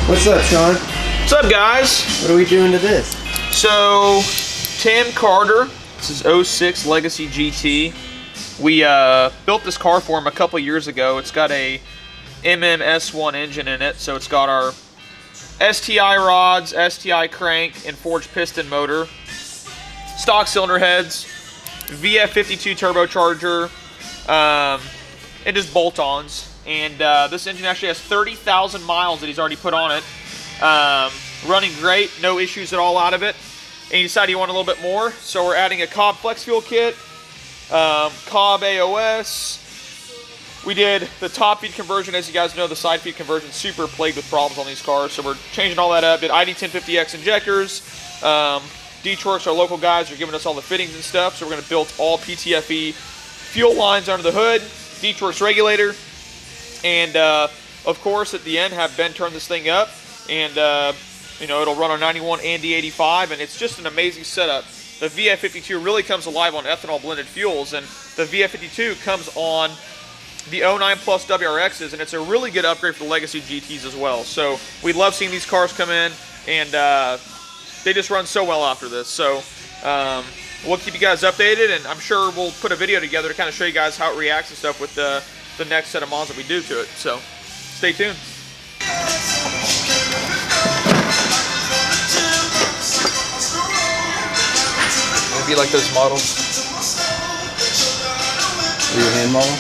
What's up, Sean? What's up, guys? What are we doing to this? So, Tim Carter, this is 06 Legacy GT. We built this car for him a couple years ago. It's got a MMS1 engine in it, so it's got our STI rods, STI crank, and forged piston motor, stock cylinder heads, VF52 turbocharger, and just bolt-ons. And this engine actually has 30,000 miles that he's already put on it. Running great, no issues at all out of it. And he decided he wanted a little bit more, so we're adding a Cobb Flex Fuel kit, Cobb AOS. We did the top feed conversion. As you guys know, the side feed conversion super plagued with problems on these cars, so we're changing all that up. Did ID1050X injectors. D-Torx, our local guys, are giving us all the fittings and stuff, so we're going to build all PTFE fuel lines under the hood, D-Torx regulator, and of course at the end have Ben turn this thing up, and you know, it'll run on 91 and D85, and it's just an amazing setup. The VF52 really comes alive on ethanol blended fuels, and the VF52 comes on the 09 Plus WRXs, and it's a really good upgrade for the Legacy GTs as well. So we love seeing these cars come in, and they just run so well after this. So we'll keep you guys updated, and I'm sure we'll put a video together to kind of show you guys how it reacts and stuff with the next set of mods that we do to it. So stay tuned. Maybe like those models. Are your hand model?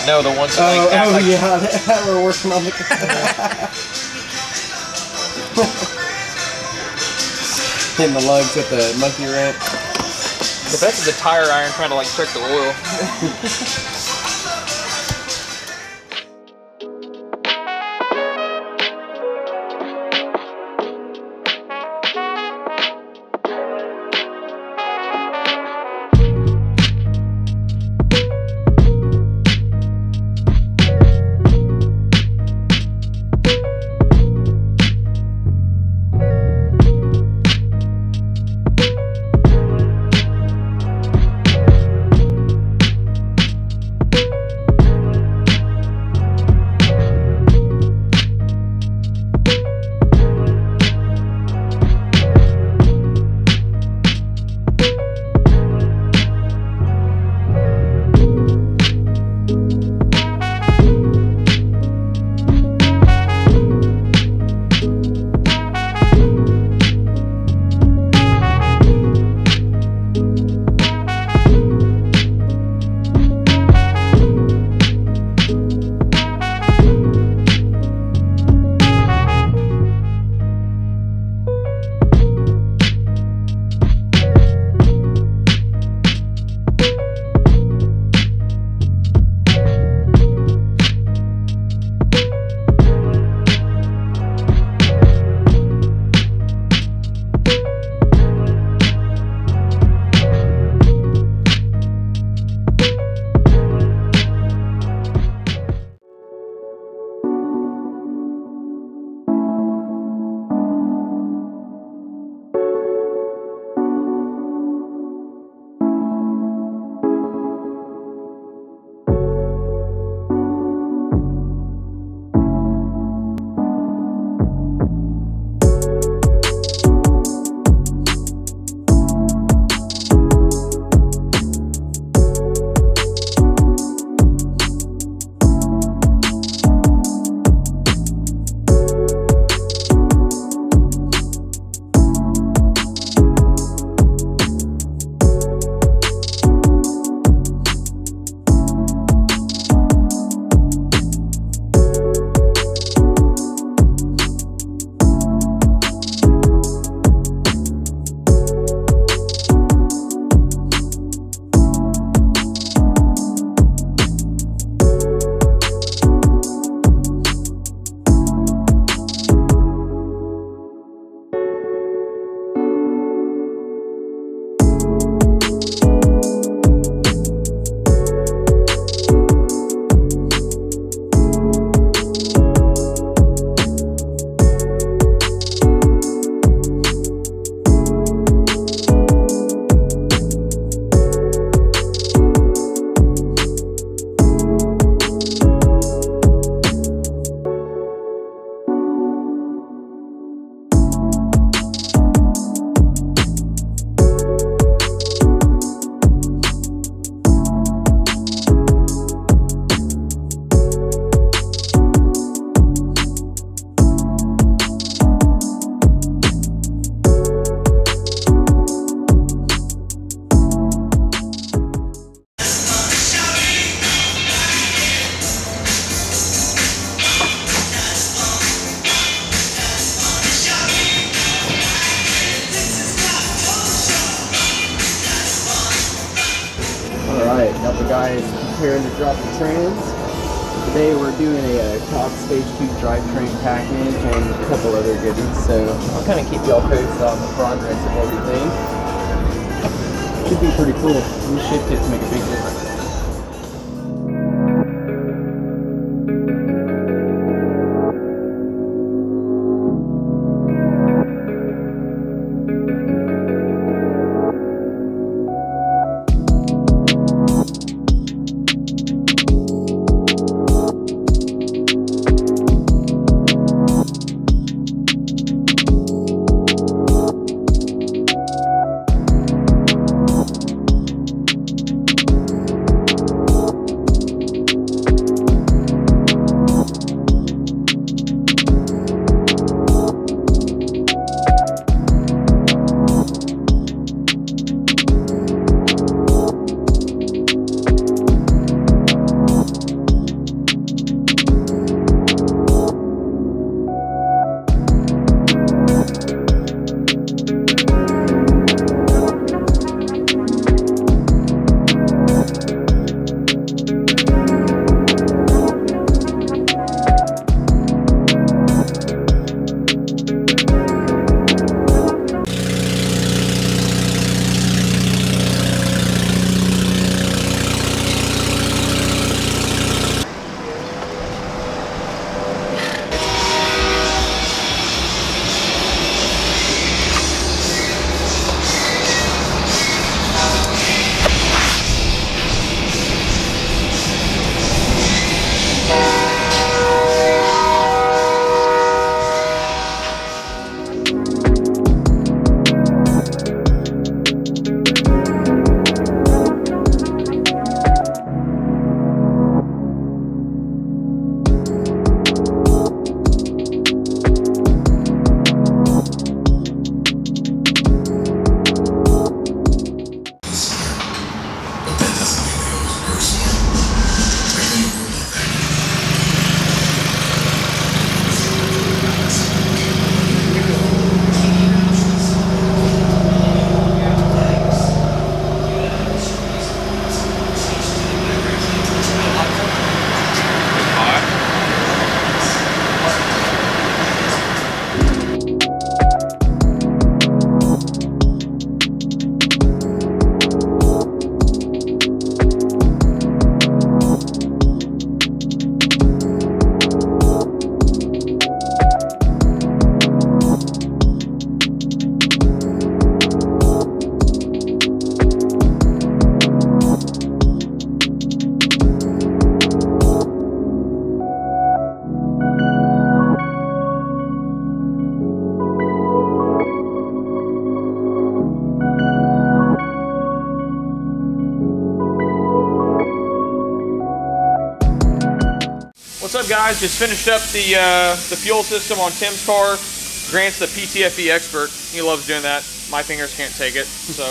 No, the ones that like, yeah, we're working on the hitting the lugs with the monkey wrench. The best is a tire iron trying to like check the oil. dropping trans. Today we're doing a Cobb ST2 Drivetrain Package and a couple other goodies, so I'll kind of keep y'all posted on the progress of everything. Should be pretty cool. These shift kits make a big difference. What's up, guys? Just finished up the fuel system on Tim's car. Grant's the PTFE expert. He loves doing that. My fingers can't take it. So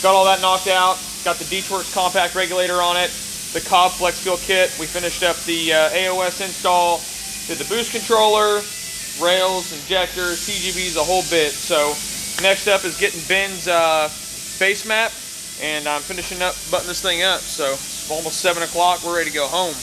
got all that knocked out. Got the Deechworks compact regulator on it. The Cobb Flex Fuel kit. We finished up the AOS install. Did the boost controller, rails, injectors, TGVs, the whole bit. So next up is getting Ben's face map, and I'm finishing up buttoning this thing up. So it's almost 7 o'clock. We're ready to go home.